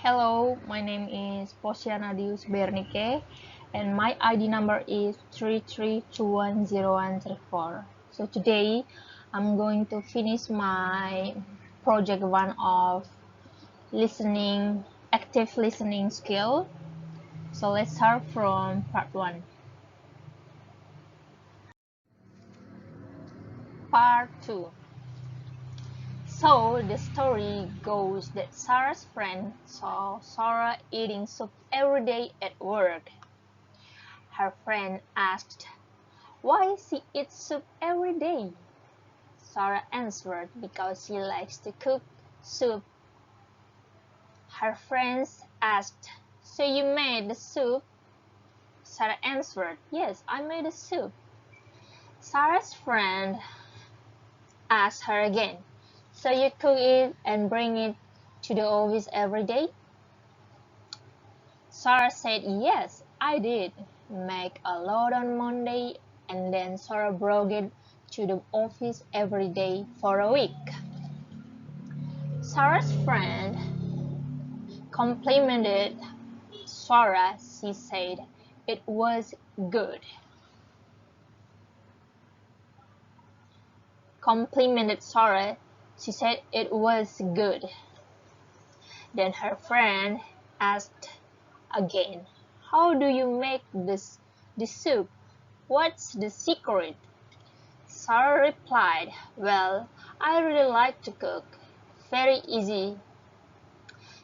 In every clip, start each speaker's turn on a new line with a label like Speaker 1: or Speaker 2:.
Speaker 1: Hello, my name is bernike and my ID number is 33210134. So today I'm going to finish my project 1 of listening, active listening skill. So let's start from part 1. Part 2. So the story goes that Sarah's friend saw Sarah eating soup every day at work. Her friend asked why she eats soup every day. Sarah answered because she likes to cook soup. Her friends asked, so you made the soup? Sarah answered, yes, I made the soup. Sarah's friend asked her again, so you cook it and bring it to the office every day? Sarah said, yes, I did. Make a load on Monday, and then Sarah brought it to the office every day for a week. Sarah's friend complimented Sarah. She said it was good. Complimented Sarah. She said it was good. Then her friend asked again, how do you make this soup? What's the secret? Sarah replied, well, I really like to cook. Very easy.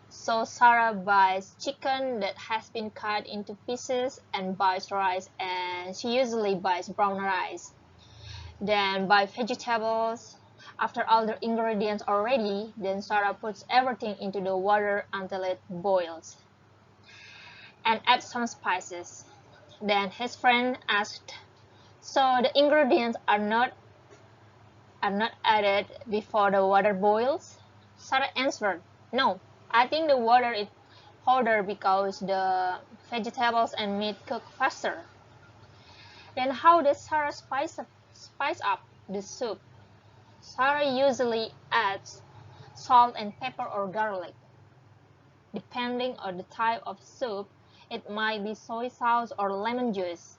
Speaker 1: So Sarah buys chicken that has been cut into pieces and buys rice, and she usually buys brown rice. Then buy vegetables. After all the ingredients are ready, then Sarah puts everything into the water until it boils and adds some spices. Then his friend asked, so the ingredients are not added before the water boils? Sarah answered, no, I think the water is hotter because the vegetables and meat cook faster. Then how does Sarah spice up the soup? Sarah usually adds salt and pepper or garlic. Depending on the type of soup, it might be soy sauce or lemon juice.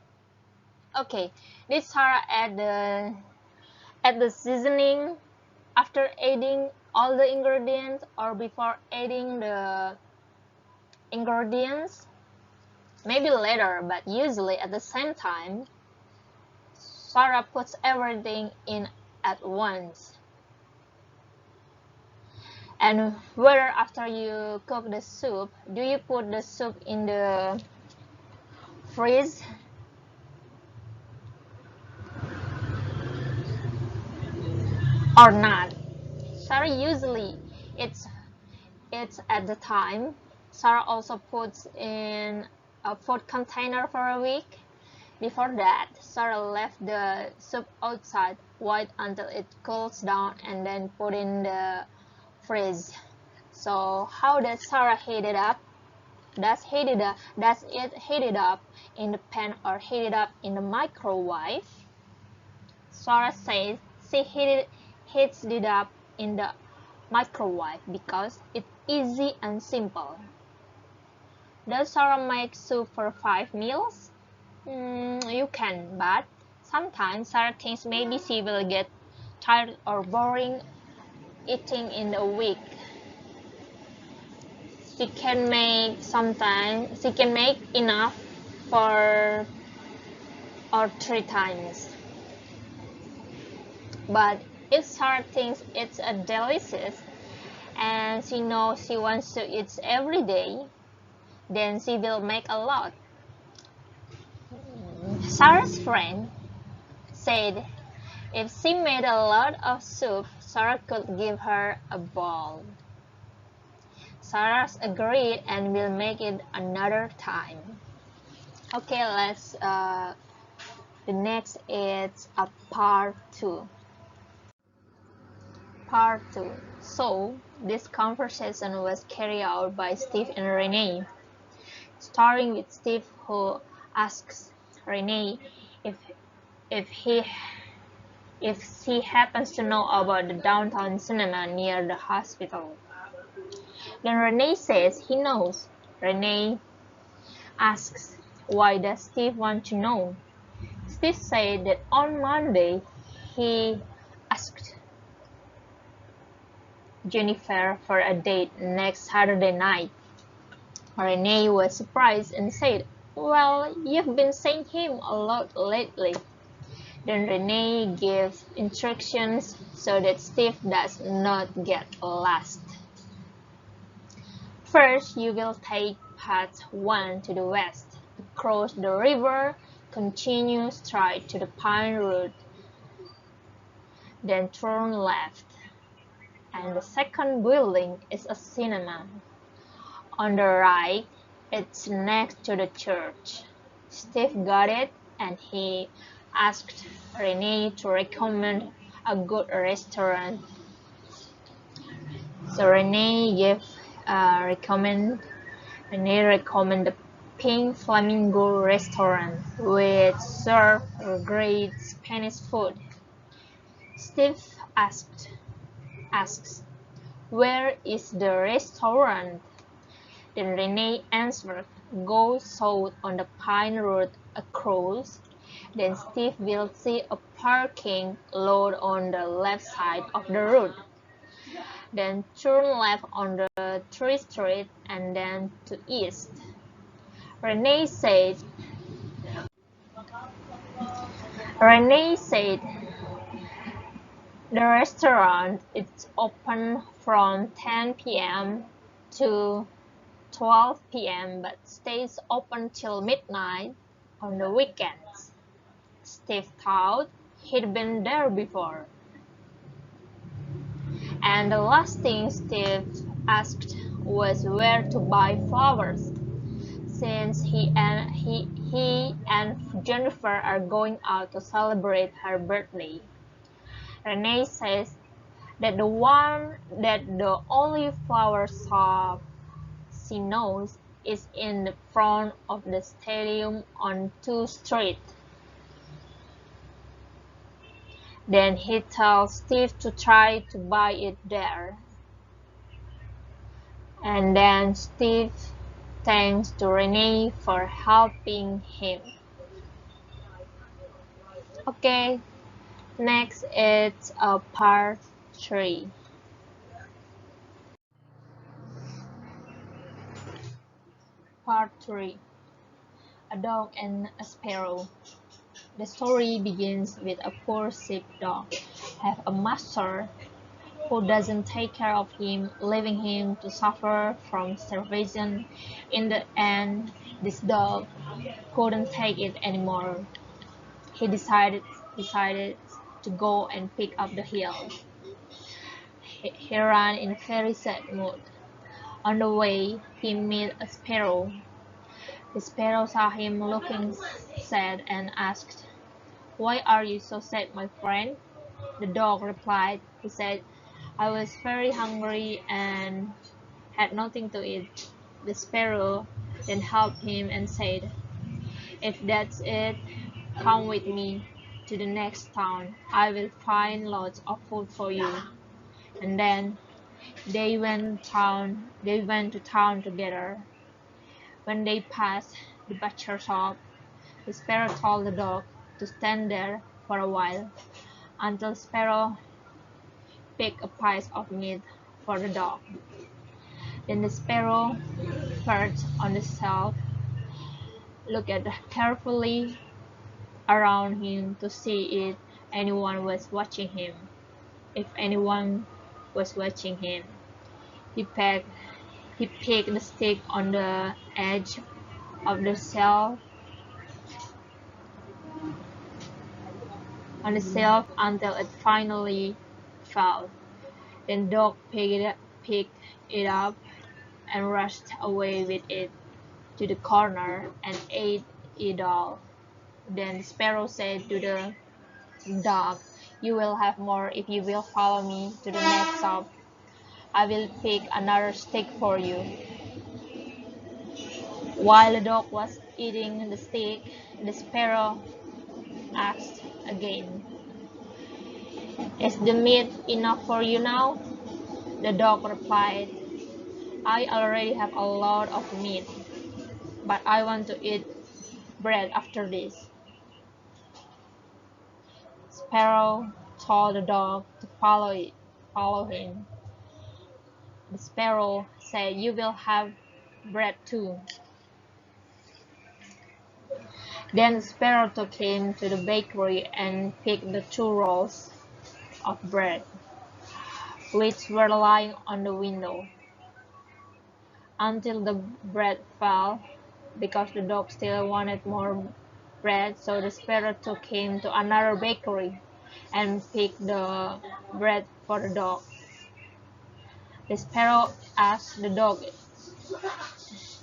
Speaker 1: Okay, did Sarah add the seasoning after adding all the ingredients or before adding the ingredients? Maybe later, but usually at the same time. Sarah puts everything in at once. And whether after you cook the soup, do you put the soup in the freeze? Or not? Sarah usually it's at the time. Sarah also puts in a food container for a week. Before that, Sarah left the soup outside, wait until it cools down, and then put in the freeze. So how does Sarah heat it up? Does it heat it up in the pan or heat it up in the microwave? Sarah says she heats it up in the microwave because it's easy and simple. Does Sarah make soup for 5 meals? You can, but sometimes Sarah thinks maybe she will get tired or boring eating in a week. She can make enough for or 3 times. But if Sarah thinks it's a delicious and she knows she wants to eat every day, then she will make a lot. Sarah's friend said if she made a lot of soup, Sarah could give her a bowl. Sarah agreed and will make it another time. Okay, the next is a part 2. Part 2. So, this conversation was carried out by Steve and Renee, starting with Steve who asks Renee if she happens to know about the downtown cinema near the hospital. Then Rene says he knows. Rene asks, why does Steve want to know? Steve said that on Monday he asked Jennifer for a date next Saturday night. Rene was surprised and said, well, you've been seeing him a lot lately. Then Rene gives instructions so that Steve does not get lost. First, you will take path 1 to the west, across the river, continue straight to the Pine Road, then turn left. And the second building is a cinema. On the right, it's next to the church. Steve got it, and he asked Rene to recommend a good restaurant. So Rene recommend the Pink Flamingo restaurant, which serves great Spanish food. Steve asks, where is the restaurant? Then Rene answered, go south on the Pine Road across. Then Steve will see a parking lot on the left side of the road. Then turn left on the 3rd Street and then to east. Rene said the restaurant is open from 10 p.m. to 12 p.m. but stays open till midnight on the weekends. Steve thought he'd been there before. And the last thing Steve asked was where to buy flowers, since he and Jennifer are going out to celebrate her birthday. Rene says that the only flower shop she knows is in the front of the stadium on 2nd Street. Then he tells Steve to try to buy it there. And then Steve thanks to Rene for helping him. Okay, next it's part 3. Part 3. A dog and a sparrow. The story begins with a poor sheepdog have a master who doesn't take care of him, leaving him to suffer from starvation. In the end, this dog couldn't take it anymore. He decided to go and pick up the hill. He ran in a very sad mood. On the way, he met a sparrow. The sparrow saw him looking sad and asked, why are you so sad, my friend? The dog replied, he said, I was very hungry and had nothing to eat. The sparrow then helped him and said, if that's it, come with me to the next town. I will find lots of food for you. And then they went to town together. When they passed the butcher shop, the sparrow told the dog to stand there for a while until Sparrow picked a piece of meat for the dog. Then the sparrow perched on the shelf, looked carefully around him to see if anyone was watching him. If anyone was watching him, he picked the stick on the edge of the shelf until it finally fell. Then dog picked it up and rushed away with it to the corner and ate it all. Then the sparrow said to the dog, you will have more if you will follow me to the next shop. I will pick another stick for you. While the dog was eating the stick, the sparrow asked again, is the meat enough for you now? The dog replied, I already have a lot of meat, but I want to eat bread after this. Sparrow told the dog to follow him. The sparrow said, "You will have bread too." Then the sparrow took him to the bakery and picked the 2 rolls of bread, which were lying on the window, until the bread fell, because the dog still wanted more bread. So the sparrow took him to another bakery and picked the bread for the dog. The sparrow asked the dog,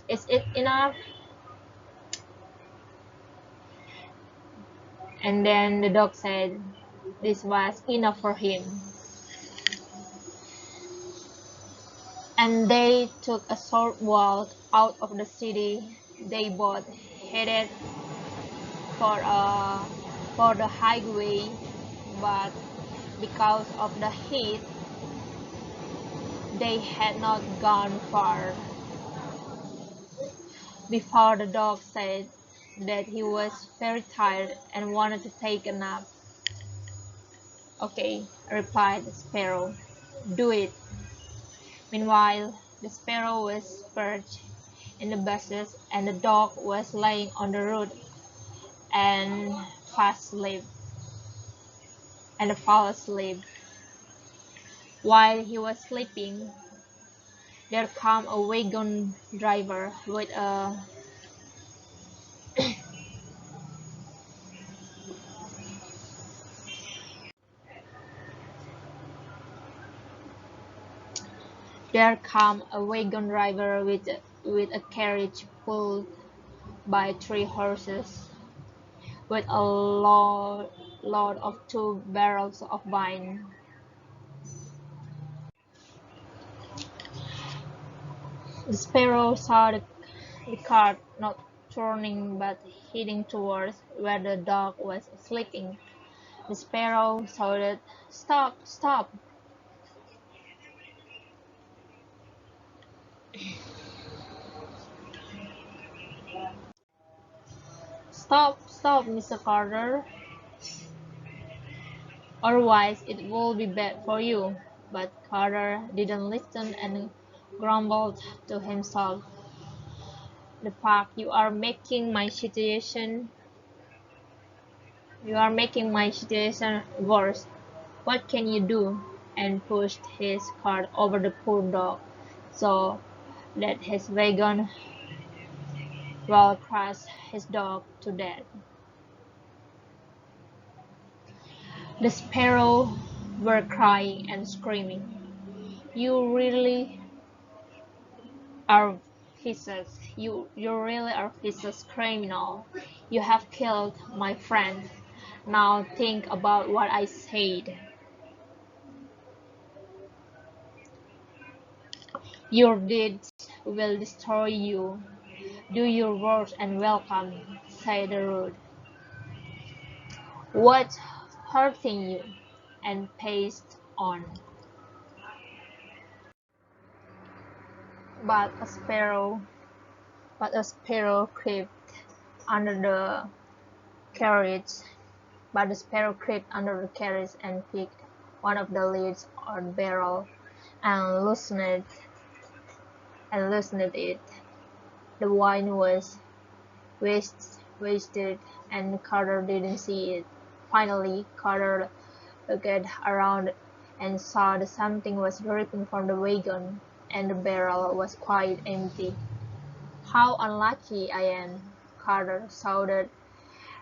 Speaker 1: "Is it enough?" And then the dog said this was enough for him. And they took a short walk out of the city. They both headed for the highway, but because of the heat, they had not gone far before the dog said that he was very tired and wanted to take a nap. "Okay," replied the sparrow, "do it." Meanwhile, the sparrow was perched in the bushes, and the dog was lying on the road and fast asleep. Fell asleep. While he was sleeping, there came a wagon driver with a carriage pulled by 3 horses, with a load of 2 barrels of wine. The sparrow saw the cart not turning but heading towards where the dog was sleeping. The sparrow shouted, "Stop! Stop! Stop! Stop, Mr. Carter! Otherwise it will be bad for you." But Carter didn't listen and grumbled to himself, "The fact you are making my situation worse. What can you do?" And pushed his cart over the poor dog, so that his wagon will crush his dog to death. The sparrows were crying and screaming, "You really are vicious! You really are vicious criminal! You have killed my friend. Now think about what I said." "Your deeds will destroy you. Do your worst and welcome," said the road. "What's hurting you?" And paced on. But a sparrow crept under the carriage. But the sparrow crept under the carriage and picked one of the lids or barrel and loosened it. The wine was wasted, and Carter didn't see it. Finally, Carter looked around and saw that something was dripping from the wagon, and the barrel was quite empty. "How unlucky I am!" Carter shouted.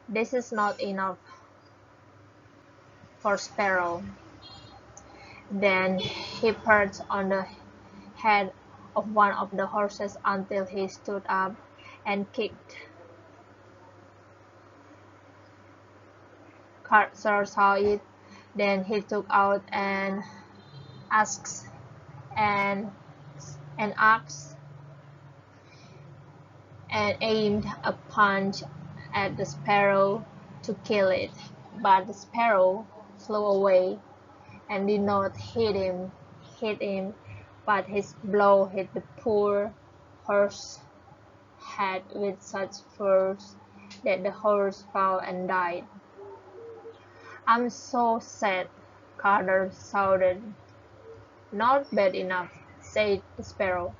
Speaker 1: "This is not enough for Sparrow." Then he perched on the head of one of the horses until he stood up and kicked. Carter saw it. Then he took out an axe and aimed a punch at the sparrow to kill it. But the sparrow flew away and did not hit him. but his blow hit the poor horse's head with such force that the horse fell and died. "I'm so sad," Carter shouted. "Not bad enough," said the sparrow,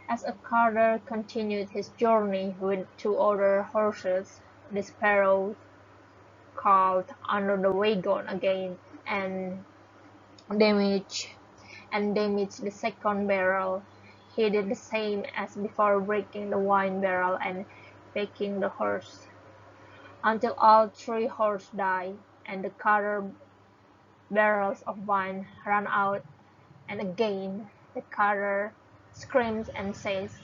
Speaker 1: as Carter continued his journey with two other horses. The sparrow crawled under the wagon again and damaged the second barrel. He did the same as before, breaking the wine barrel and breaking the horse, until all three horses died, and the Carter barrels of wine ran out. And again the Carter screams and says,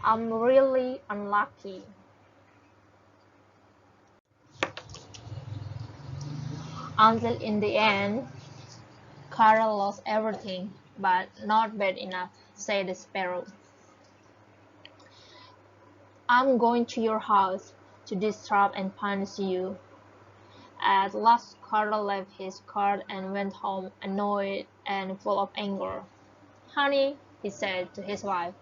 Speaker 1: "I'm really unlucky." Until in the end, Carter lost everything, but not bad enough, said the sparrow. "I'm going to your house to disturb and punish you." At last Carter left his cart and went home, annoyed and full of anger. "Honey," he said to his wife,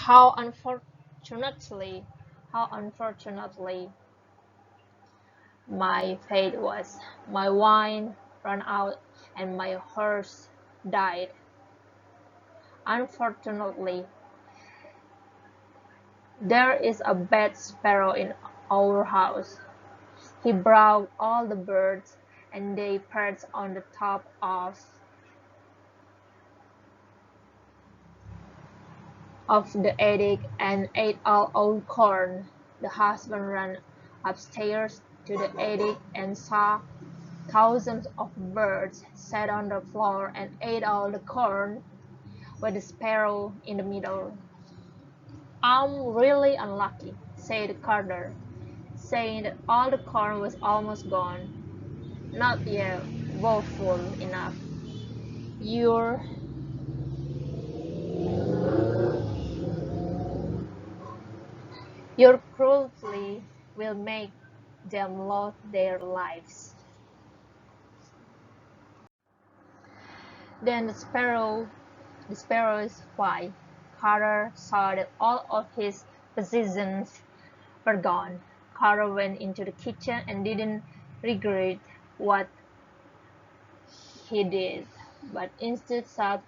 Speaker 1: how unfortunately, how unfortunately my fate was. My wine ran out and my horse died. Unfortunately, there is a bad sparrow in our house. He brought all the birds, and they perched on the top of the attic and ate all our corn." The husband ran upstairs to the attic and saw thousands of birds sat on the floor and ate all the corn, with the sparrow in the middle. "I'm really unlucky," said Carter, saying that all the corn was almost gone. "Not yet woeful enough. Your your cruelty will make them lose their lives." Then the sparrow's wife, Carter, saw that all of his possessions were gone. Carter went into the kitchen and didn't regret what he did, but insisted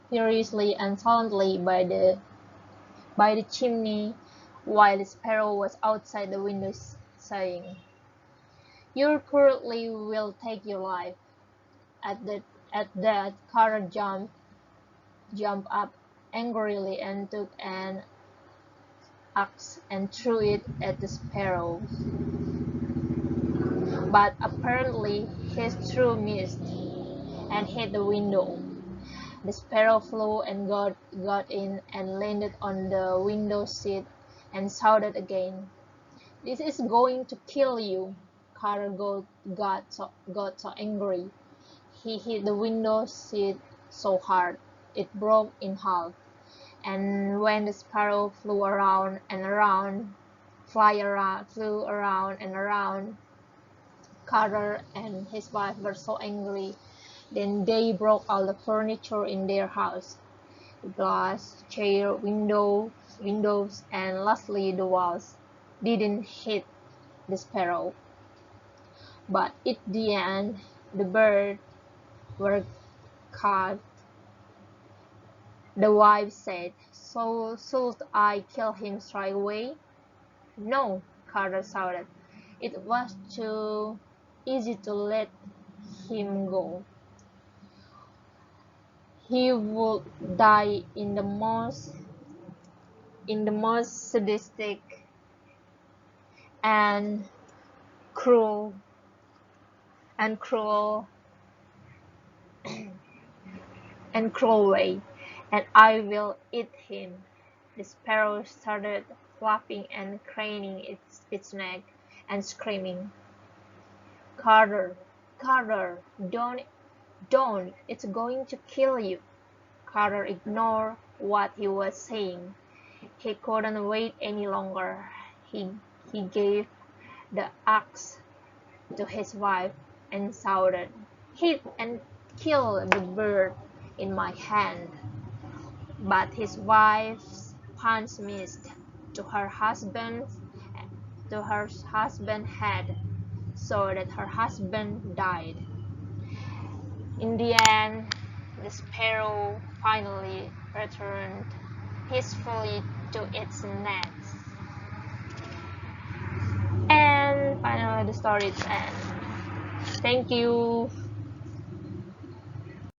Speaker 1: furiously and silently by the chimney, while the sparrow was outside the window, saying, "Your cruelty will take your life." At that, Carter jumped up angrily and took an axe and threw it at the sparrow. But apparently his throw missed and hit the window. The sparrow flew and got in and landed on the window seat and shouted again, "This is going to kill you." Carter got so angry. He hit the window seat so hard it broke in half, and when the sparrow flew around and around, flew around and around, Carter and his wife were so angry. Then they broke all the furniture in their house, glass, chair, windows, and lastly the walls. Didn't hit the sparrow, but at the end the birds were caught. The wife said, "So should I kill him straight away?" "No," Carter shouted. "It was too easy to let him go. He would die in the most sadistic and cruel and cruel and cruel way, and I will eat him." The sparrow started flapping and craning its neck and screaming, "Carter, Carter, don't, it's going to kill you." Carter ignored what he was saying. He couldn't wait any longer. He gave the axe to his wife and shouted, "Hit and kill the bird in my hand." But his wife's punch missed to her husband's head, so that her husband died. In the end, the sparrow finally returned peacefully to its nest. And finally, the story ends. Thank you.